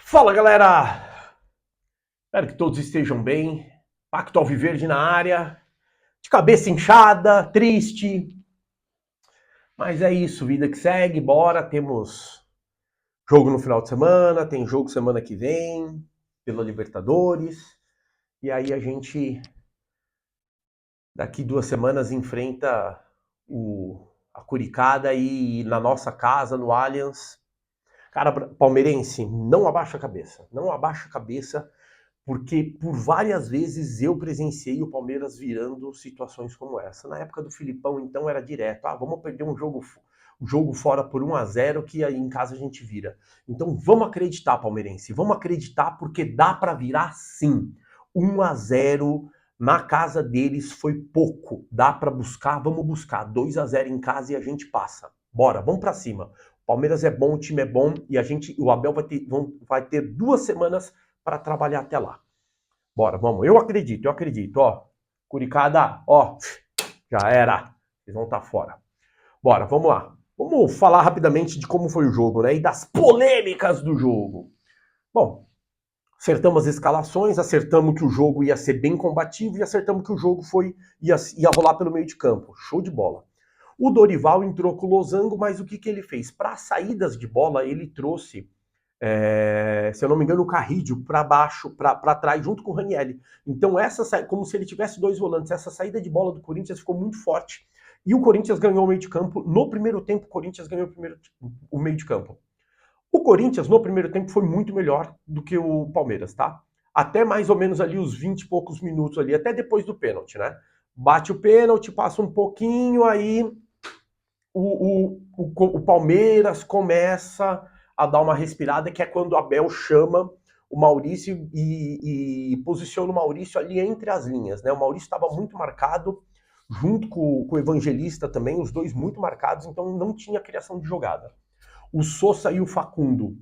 Fala, galera! Espero que todos estejam bem. Pacto Alviverde na área. De cabeça inchada, triste. Mas é isso, vida que segue, bora. Temos jogo no final de semana, tem jogo semana que vem, pela Libertadores. E aí a gente, daqui 2 semanas, enfrenta a Curicada e na nossa casa, no Allianz. Cara, palmeirense, não abaixa a cabeça. Não abaixa a cabeça. Porque por várias vezes eu presenciei o Palmeiras virando situações como essa. Na época do Filipão, então, era direto. Vamos perder um jogo fora por 1-0 que aí em casa a gente vira. Então vamos acreditar, palmeirense. Vamos acreditar porque dá para virar sim. 1-0 na casa deles foi pouco. Dá para buscar, vamos buscar. 2-0 em casa e a gente passa. Bora, vamos para cima. O Palmeiras é bom, o time é bom e o Abel vai ter 2 semanas para trabalhar até lá. Bora, vamos. Eu acredito. Ó, Curicada, ó, já era. Vocês vão estar fora. Bora, vamos lá. Vamos falar rapidamente de como foi o jogo, né? E das polêmicas do jogo. Bom, acertamos as escalações, acertamos que o jogo ia ser bem combativo e acertamos que o jogo ia rolar pelo meio de campo. Show de bola. O Dorival entrou com o losango, mas o que ele fez? Para saídas de bola, ele trouxe se eu não me engano, o Carrídio para baixo, para trás, junto com o Ranieri. Então, como se ele tivesse dois volantes. Essa saída de bola do Corinthians ficou muito forte. E o Corinthians ganhou o meio de campo. No primeiro tempo, o Corinthians ganhou o meio de campo. O Corinthians, no primeiro tempo, foi muito melhor do que o Palmeiras, tá? Até mais ou menos ali os 20 e poucos minutos ali, até depois do pênalti, né? Bate o pênalti, passa um pouquinho, aí o Palmeiras começa a dar uma respirada, que é quando o Abel chama o Maurício e posiciona o Maurício ali entre as linhas, né? O Maurício estava muito marcado, junto com o Evangelista também, os dois muito marcados, então não tinha criação de jogada. O Sosa e o Facundo,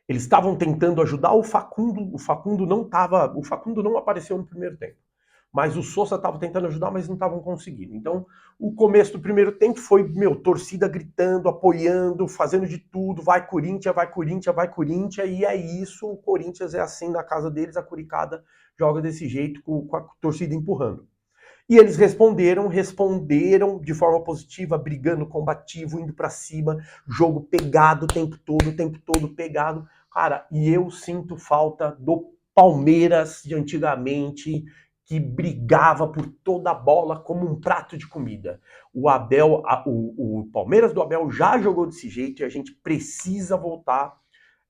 eles estavam tentando ajudar o Facundo não apareceu no primeiro tempo. Mas o Sosa estava tentando ajudar, mas não estavam conseguindo. Então, o começo do primeiro tempo foi, torcida gritando, apoiando, fazendo de tudo, vai Corinthians, vai Corinthians, vai Corinthians, e é isso, o Corinthians é assim na casa deles, a Curicada joga desse jeito, com a torcida empurrando. E eles responderam de forma positiva, brigando, combativo, indo para cima, jogo pegado o tempo todo pegado. Cara, e eu sinto falta do Palmeiras de antigamente, que brigava por toda a bola como um prato de comida. O Palmeiras do Abel já jogou desse jeito e a gente precisa voltar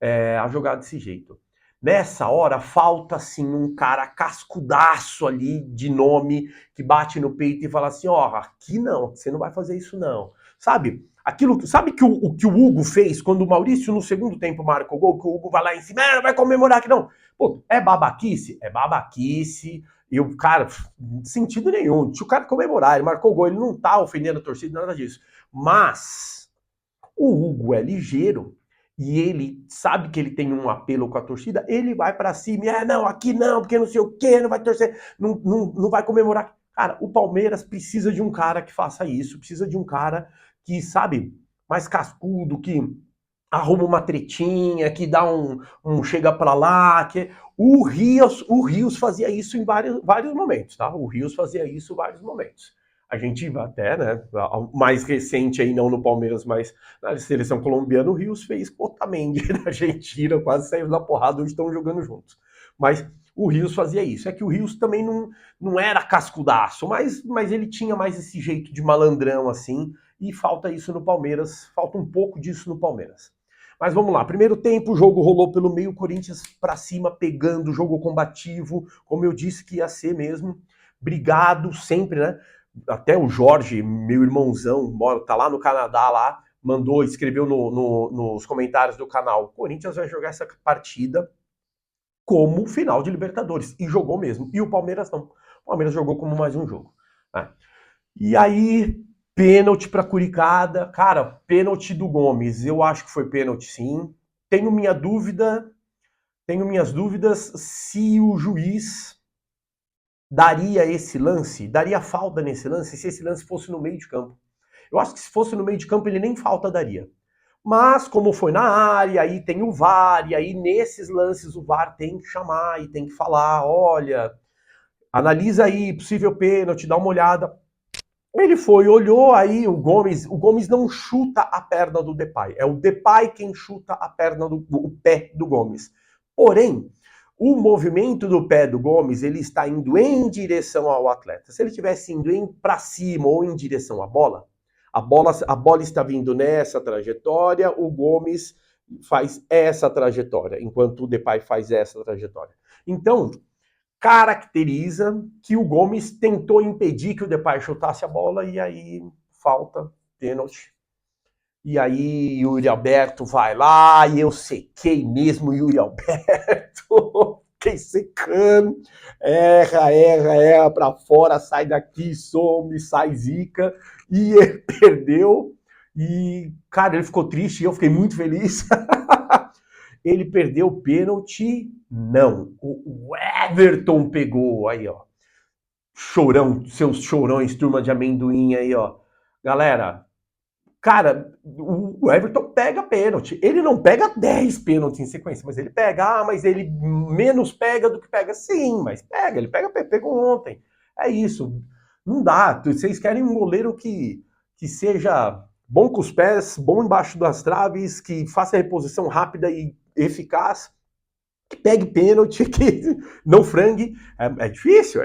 a jogar desse jeito. Nessa hora, falta sim um cara cascudaço ali de nome que bate no peito e fala assim: ó, aqui não, você não vai fazer isso não. Sabe? Sabe que o que o Hugo fez quando o Maurício no segundo tempo marca o gol, que o Hugo vai lá em cima, não vai comemorar aqui não. Pô, é babaquice? É babaquice. E o cara, sentido nenhum. Se o cara comemorar, ele marcou o gol, ele não tá ofendendo a torcida, nada disso. Mas o Hugo é ligeiro e ele sabe que ele tem um apelo com a torcida, ele vai para cima e não, aqui não, porque não sei o quê, não vai torcer, não vai comemorar. Cara, o Palmeiras precisa de um cara que faça isso, precisa de um cara que, sabe, mais cascudo, que arruma uma tretinha, que dá um chega pra lá, que o Rios fazia isso em vários momentos, tá? O Rios fazia isso em vários momentos. A gente até, né, mais recente aí, não no Palmeiras, mas na seleção colombiana, o Rios fez com o Otamendi na Argentina, quase saiu na porrada, hoje estão jogando juntos. Mas o Rios fazia isso. É que o Rios também não era cascudaço, mas ele tinha mais esse jeito de malandrão, assim, e falta isso no Palmeiras, falta um pouco disso no Palmeiras. Mas vamos lá, primeiro tempo, o jogo rolou pelo meio, Corinthians pra cima, pegando, jogo combativo, como eu disse que ia ser mesmo, brigado sempre, né? Até o Jorge, meu irmãozão, tá lá no Canadá, lá, escreveu nos comentários do canal, Corinthians vai jogar essa partida como final de Libertadores, e jogou mesmo, e o Palmeiras não. O Palmeiras jogou como mais um jogo, né? E aí, pênalti para Curicada. Cara, pênalti do Gomes. Eu acho que foi pênalti, sim. Tenho minhas dúvidas se o juiz daria falta nesse lance, se esse lance fosse no meio de campo. Eu acho que se fosse no meio de campo ele nem falta daria. Mas, como foi na área, aí tem o VAR, e aí nesses lances o VAR tem que chamar e tem que falar, olha, analisa aí, possível pênalti, dá uma olhada. Ele foi, olhou, aí o Gomes não chuta a perna do Depay, é o Depay quem chuta a perna o pé do Gomes. Porém, o movimento do pé do Gomes, ele está indo em direção ao atleta. Se ele estivesse indo para cima ou em direção à bola, a bola está vindo nessa trajetória, o Gomes faz essa trajetória, enquanto o Depay faz essa trajetória. Então, caracteriza que o Gomes tentou impedir que o Depay chutasse a bola e aí falta, pênalti. E aí Yuri Alberto vai lá e eu sequei mesmo Yuri Alberto. Fiquei secando. Erra pra fora, sai daqui, some, sai zica. E ele perdeu. E, cara, ele ficou triste e eu fiquei muito feliz. Ele perdeu o pênalti? Não. O Everton pegou. Aí, ó. Chorão, seus chorões, turma de amendoim aí, ó. Galera, cara, o Everton pega pênalti. Ele não pega 10 pênaltis em sequência, mas ele pega. Ah, mas ele menos pega do que pega. Sim, mas pega. Ele pegou ontem. É isso. Não dá. Vocês querem um goleiro que seja bom com os pés, bom embaixo das traves, que faça reposição rápida e eficaz, que pegue pênalti, que não frangue. É difícil,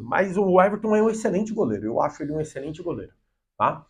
mas o Everton é um excelente goleiro. Eu acho ele um excelente goleiro, tá?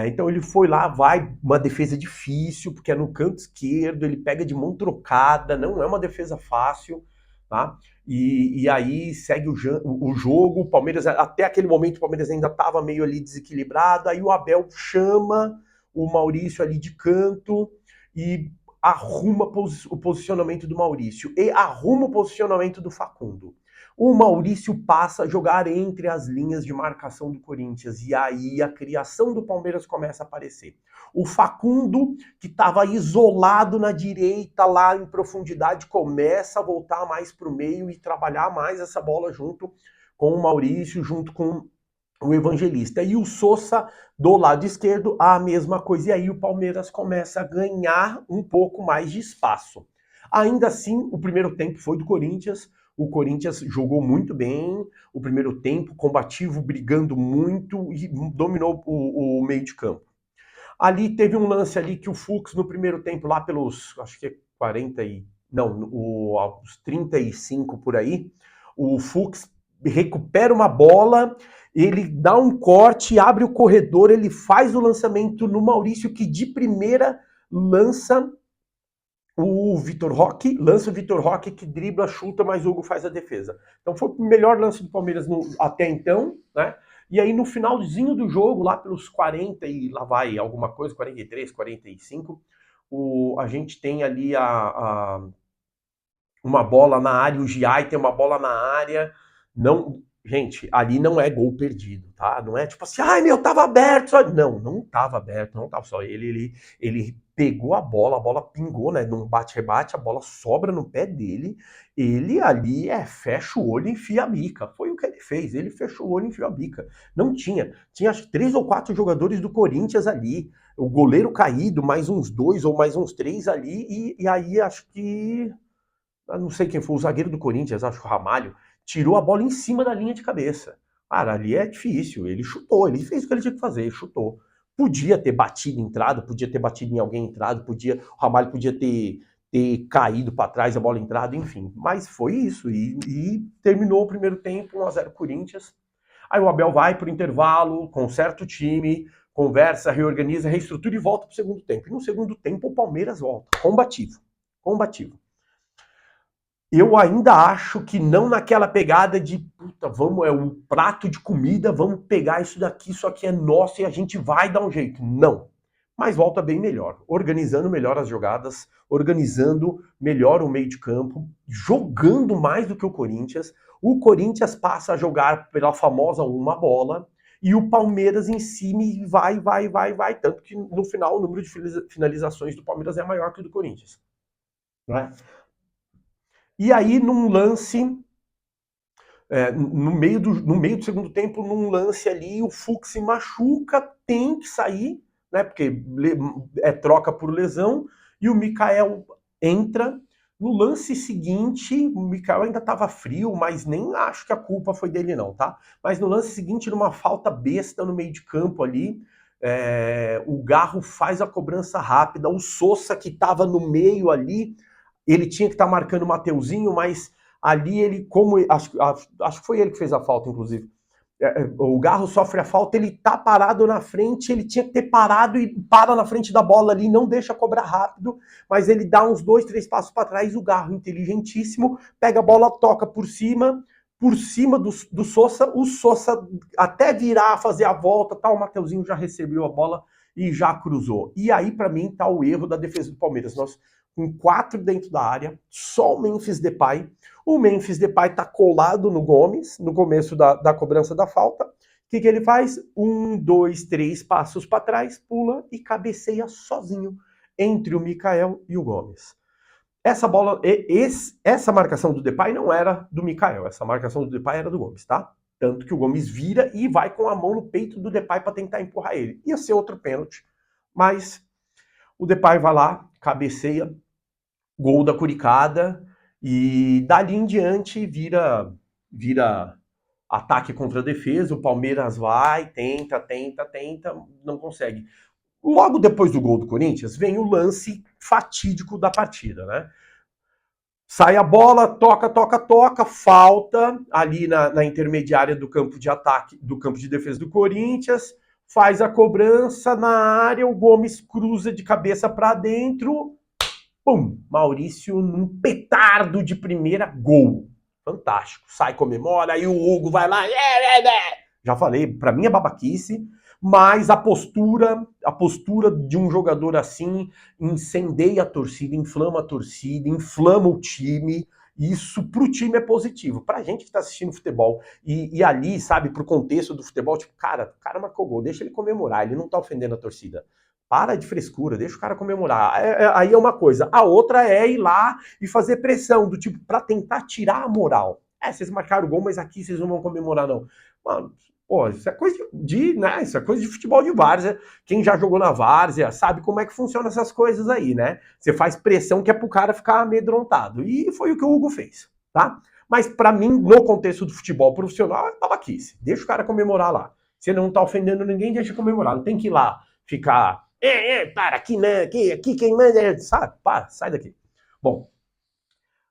Então ele foi lá, vai, uma defesa difícil, porque é no canto esquerdo, ele pega de mão trocada, não é uma defesa fácil, tá? E aí segue o jogo, o Palmeiras, até aquele momento o Palmeiras ainda estava meio ali desequilibrado, aí o Abel chama o Maurício ali de canto e arruma o posicionamento do Maurício e arruma o posicionamento do Facundo. O Maurício passa a jogar entre as linhas de marcação do Corinthians e aí a criação do Palmeiras começa a aparecer. O Facundo, que estava isolado na direita lá em profundidade, começa a voltar mais para o meio e trabalhar mais essa bola junto com o Maurício, junto com o Evangelista. E o Sousa, do lado esquerdo, a mesma coisa. E aí o Palmeiras começa a ganhar um pouco mais de espaço. Ainda assim, o primeiro tempo foi do Corinthians. O Corinthians jogou muito bem o primeiro tempo, combativo, brigando muito e dominou o meio de campo. Ali teve um lance ali que o Fux no primeiro tempo, lá pelos, acho que é 40 e... não, os 35 por aí, o Fux recupera uma bola, ele dá um corte, abre o corredor, ele faz o lançamento no Maurício, que de primeira lança o Vitor Roque, lança o Vitor Roque que dribla, chuta, mas o Hugo faz a defesa. Então foi o melhor lance do Palmeiras até então, né? E aí no finalzinho do jogo, lá pelos 40 e lá vai alguma coisa, 43, 45, a gente tem ali uma bola na área, o Giai tem uma bola na área, não, gente, ali não é gol perdido, tá? Não é tipo assim, ai meu, tava aberto, só... não tava aberto, não tava só ele pegou a bola pingou, né, num bate-rebate, a bola sobra no pé dele, ele ali fecha o olho e enfia a bica, foi o que ele fez, ele fechou o olho e enfiou a bica, não tinha acho que 3 ou 4 jogadores do Corinthians ali, o goleiro caído, mais uns 2 ou mais uns 3 ali, e aí acho que não sei quem foi, o zagueiro do Corinthians, acho que o Ramalho, tirou a bola em cima da linha de cabeça. Cara, ali é difícil, ele chutou, ele fez o que ele tinha que fazer, ele chutou. Podia ter batido entrado, podia ter batido em alguém entrado, o Ramalho podia ter caído para trás, a bola entrada, enfim. Mas foi isso, e terminou o primeiro tempo, 1-0 Corinthians. Aí o Abel vai para o intervalo, conserta o time, conversa, reorganiza, reestrutura e volta para o segundo tempo. E no segundo tempo o Palmeiras volta, combativo. Eu ainda acho que não naquela pegada de, puta, vamos, é um prato de comida, vamos pegar isso daqui, isso aqui é nosso e a gente vai dar um jeito. Não. Mas volta bem melhor, organizando melhor as jogadas, organizando melhor o meio de campo, jogando mais do que o Corinthians. O Corinthians passa a jogar pela famosa uma bola e o Palmeiras em cima vai. Tanto que no final o número de finalizações do Palmeiras é maior que o do Corinthians. Não é? E aí, num lance, no meio do segundo tempo, num lance ali, o Fux se machuca, tem que sair, né? Porque é troca por lesão, e o Mikael entra. No lance seguinte, o Mikael ainda estava frio, mas nem acho que a culpa foi dele não, tá? Mas no lance seguinte, numa falta besta no meio de campo ali, o Garro faz a cobrança rápida, o Sosa que estava no meio ali, ele tinha que estar marcando o Mateuzinho, mas ali ele, como acho que foi ele que fez a falta, inclusive. O Garro sofre a falta, ele tá parado na frente, ele tinha que ter parado e para na frente da bola ali, não deixa cobrar rápido, mas ele dá uns 2, 3 passos para trás, o Garro, inteligentíssimo, pega a bola, toca por cima do Sosa, o Sosa até virar, fazer a volta, tal, o Mateuzinho já recebeu a bola e já cruzou. E aí, para mim, tá o erro da defesa do Palmeiras. Nós, com 4 dentro da área, só o Memphis Depay. O Memphis Depay tá colado no Gomes, no começo da cobrança da falta. O que ele faz? 1, 2, 3 passos para trás, pula e cabeceia sozinho entre o Mikael e o Gomes. Essa bola, essa marcação do Depay não era do Mikael, essa marcação do Depay era do Gomes, tá? Tanto que o Gomes vira e vai com a mão no peito do Depay para tentar empurrar ele. Ia ser outro pênalti, mas o Depay vai lá, cabeceia, gol da Curicada, e dali em diante vira ataque contra a defesa, o Palmeiras vai, tenta, não consegue. Logo depois do gol do Corinthians, vem o lance fatídico da partida, né? Sai a bola, toca, falta ali na intermediária do campo de ataque, do campo de defesa do Corinthians, faz a cobrança na área, o Gomes cruza de cabeça para dentro, pum, Maurício num petardo de primeira, gol. Fantástico. Sai, comemora, aí o Hugo vai lá, já falei, para mim é babaquice, mas a postura de um jogador assim incendeia a torcida, inflama o time. Isso pro time é positivo. Pra gente que tá assistindo futebol e ali, sabe, pro contexto do futebol, tipo, cara, o cara marcou gol, deixa ele comemorar, ele não tá ofendendo a torcida. Para de frescura, deixa o cara comemorar. Aí é uma coisa. A outra é ir lá e fazer pressão, do tipo, pra tentar tirar a moral. Vocês marcaram o gol, mas aqui vocês não vão comemorar, não. Mano, pô, isso é coisa né? Isso é coisa de futebol de várzea. Quem já jogou na várzea sabe como é que funciona essas coisas aí, né? Você faz pressão que é pro cara ficar amedrontado. E foi o que o Hugo fez, tá? Mas pra mim, no contexto do futebol profissional, é babaquice. Deixa o cara comemorar lá. Se não tá ofendendo ninguém, deixa comemorar. Não tem que ir lá ficar para, aqui, né? Aqui quem manda é. Sabe? Para, sai daqui. Bom.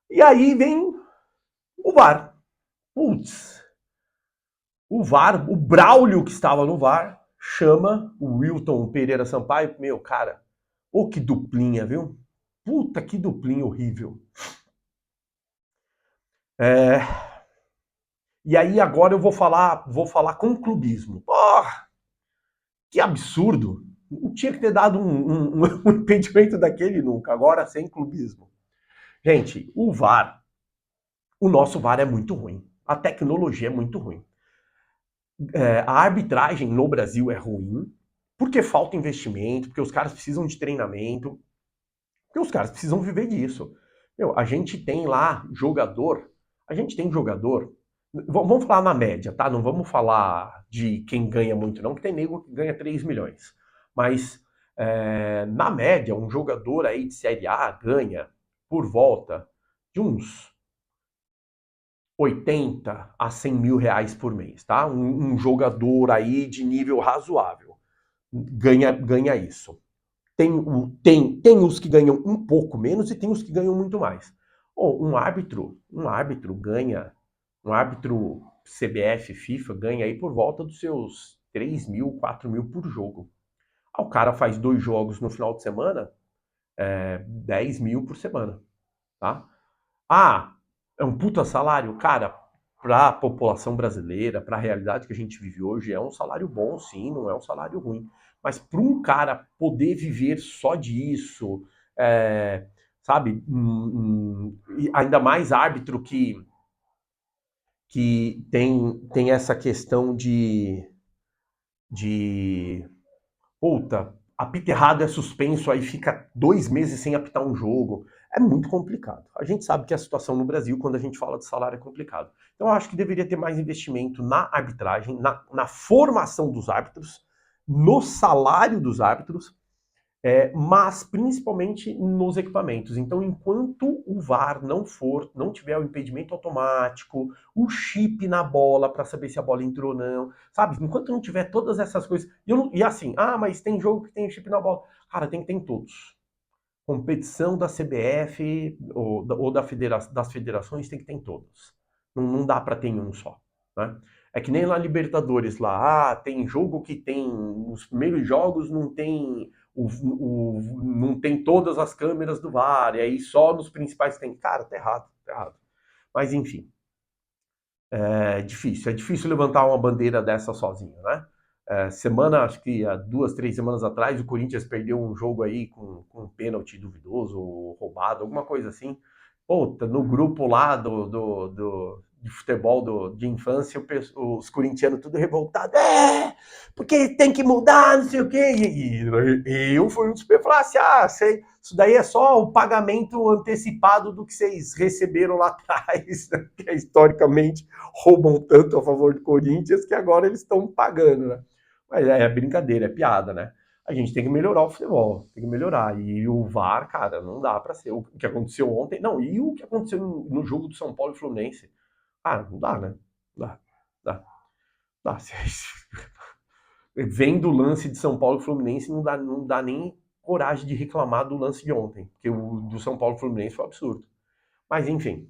E aí vem o VAR. Putz. O VAR, o Braulio que estava no VAR, chama o Wilton Pereira Sampaio. Meu, cara, ô que duplinha, viu? Puta que duplinha horrível. E aí agora eu vou falar com clubismo. Oh, que absurdo. Não tinha que ter dado um impedimento daquele nunca, agora sem clubismo. Gente, o nosso VAR é muito ruim. A tecnologia é muito ruim. A arbitragem no Brasil é ruim, porque falta investimento, porque os caras precisam de treinamento, porque os caras precisam viver disso. A gente tem lá jogador, vamos falar na média, tá? Não vamos falar de quem ganha muito não, que tem nego que ganha 3 milhões. Mas, na média, um jogador aí de Série A ganha por volta de uns 80 a 100 mil reais por mês, tá? Um jogador aí de nível razoável ganha isso. Tem os que ganham um pouco menos e tem os que ganham muito mais. Um árbitro ganha, um árbitro CBF, FIFA, ganha aí por volta dos seus 3 mil, 4 mil por jogo. O cara faz 2 jogos no final de semana, 10 mil por semana, tá? É um puta salário? Cara, para a população brasileira, para a realidade que a gente vive hoje, é um salário bom, sim, não é um salário ruim. Mas para um cara poder viver só disso, sabe, ainda mais árbitro que tem essa questão de puta, apita errado, é suspenso, aí fica 2 meses sem apitar um jogo. É muito complicado. A gente sabe que a situação no Brasil, quando a gente fala de salário, é complicado. Então eu acho que deveria ter mais investimento na arbitragem, na formação dos árbitros, no salário dos árbitros, mas principalmente nos equipamentos. Então, enquanto o VAR não tiver o impedimento automático, o chip na bola para saber se a bola entrou ou não, sabe? Enquanto não tiver todas essas coisas. E assim, mas tem jogo que tem chip na bola. Cara, tem que ter em todos. Competição da CBF ou das federações tem que ter em todos. Não dá para ter em um só. Né? É que nem lá Libertadores, lá, tem jogo que tem, nos primeiros jogos não tem não tem todas as câmeras do VAR, e aí só nos principais tem. Cara, tá errado, tá errado. Mas enfim, é difícil levantar uma bandeira dessa sozinho, né? Acho que há 2, 3 semanas atrás, o Corinthians perdeu um jogo aí com um pênalti duvidoso, roubado, alguma coisa assim. Puta, no grupo lá de futebol de infância, os corintianos tudo revoltados. Porque tem que mudar, não sei o quê. E eu fui um dos que falei assim, isso daí é só o pagamento antecipado do que vocês receberam lá atrás, né? Que historicamente roubam tanto a favor do Corinthians que agora eles estão pagando, né? Mas é brincadeira, é piada, né? A gente tem que melhorar o futebol, tem que melhorar. E o VAR, cara, não dá pra ser. O que aconteceu ontem, não, e o que aconteceu no jogo do São Paulo e Fluminense? Cara, não dá, né? Não dá. Vendo o lance de São Paulo e Fluminense, não dá nem coragem de reclamar do lance de ontem, porque o do São Paulo e Fluminense foi um absurdo. Mas enfim,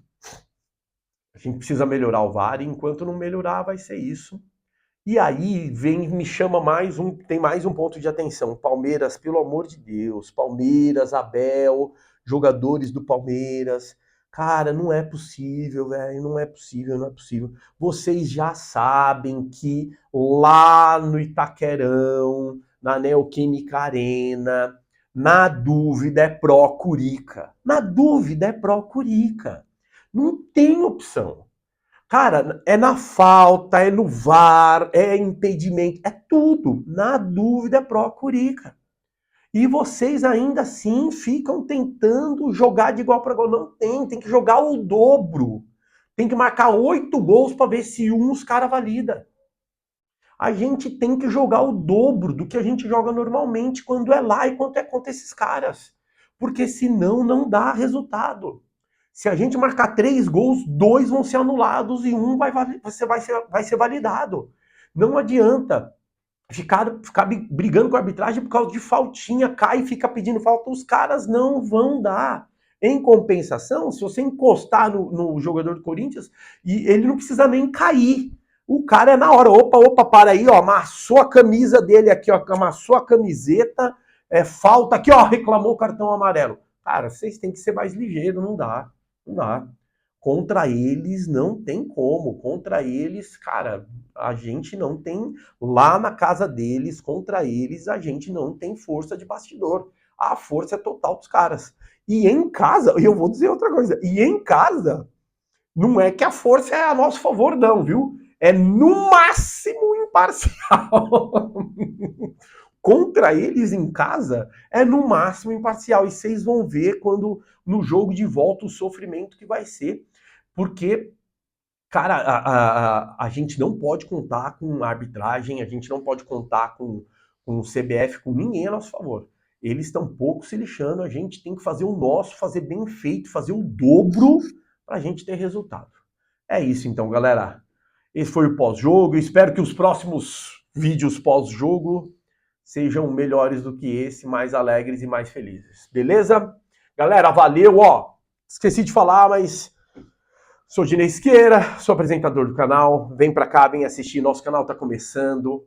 a gente precisa melhorar o VAR, e enquanto não melhorar, vai ser isso. E aí me chama tem mais um ponto de atenção. Palmeiras, pelo amor de Deus, Palmeiras, Abel, jogadores do Palmeiras. Cara, não é possível, velho, não é possível. Vocês já sabem que lá no Itaquerão, na Neoquímica Arena, na dúvida é pró-Curica. Na dúvida é pró-Curica. Não tem opção. Cara, é na falta, é no VAR, é impedimento, é tudo. Na dúvida é pró-Curica. E vocês ainda assim ficam tentando jogar de igual para igual. Não tem que jogar o dobro. Tem que marcar 8 gols para ver se os caras valida. A gente tem que jogar o dobro do que a gente joga normalmente quando é lá e quando é contra esses caras. Porque senão não dá resultado. Se a gente marcar 3 gols, 2 vão ser anulados e um vai ser validado. Não adianta ficar brigando com a arbitragem por causa de faltinha, cai e fica pedindo falta. Os caras não vão dar. Em compensação, se você encostar no jogador do Corinthians, e ele não precisa nem cair. O cara é na hora. Opa, para aí, ó. Amassou a camisa dele aqui, ó. Amassou a camiseta. Falta aqui, ó. Reclamou o cartão amarelo. Cara, vocês têm que ser mais ligeiros, não dá. Não dá. Contra eles não tem como. Contra eles, cara, a gente não tem. Lá na casa deles, contra eles, a gente não tem força de bastidor. A força é total dos caras. E em casa, eu vou dizer outra coisa. E em casa, não é que a força é a nosso favor, não, viu? É no máximo imparcial. Contra eles em casa, é no máximo imparcial. E vocês vão ver quando no jogo de volta o sofrimento que vai ser. Porque, cara, a gente não pode contar com arbitragem, a gente não pode contar com o CBF, com ninguém a nosso favor. Eles estão pouco se lixando, a gente tem que fazer o nosso, fazer bem feito, fazer o dobro para a gente ter resultado. É isso então, galera. Esse foi o pós-jogo. Espero que os próximos vídeos pós-jogo sejam melhores do que esse, mais alegres e mais felizes. Beleza? Galera, valeu, ó. Esqueci de falar, mas sou Ginei Siqueira, sou apresentador do canal. Vem pra cá, vem assistir. Nosso canal tá começando.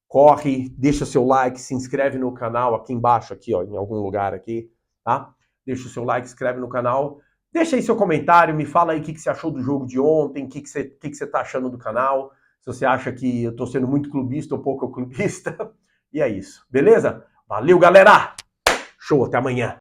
Corre, deixa seu like, se inscreve no canal aqui embaixo, aqui, ó, em algum lugar aqui, tá? Deixa o seu like, se inscreve no canal. Deixa aí seu comentário, me fala aí o que você achou do jogo de ontem, o que você tá achando do canal. Se você acha que eu tô sendo muito clubista ou pouco clubista. E é isso, beleza? Valeu, galera! Show, até amanhã!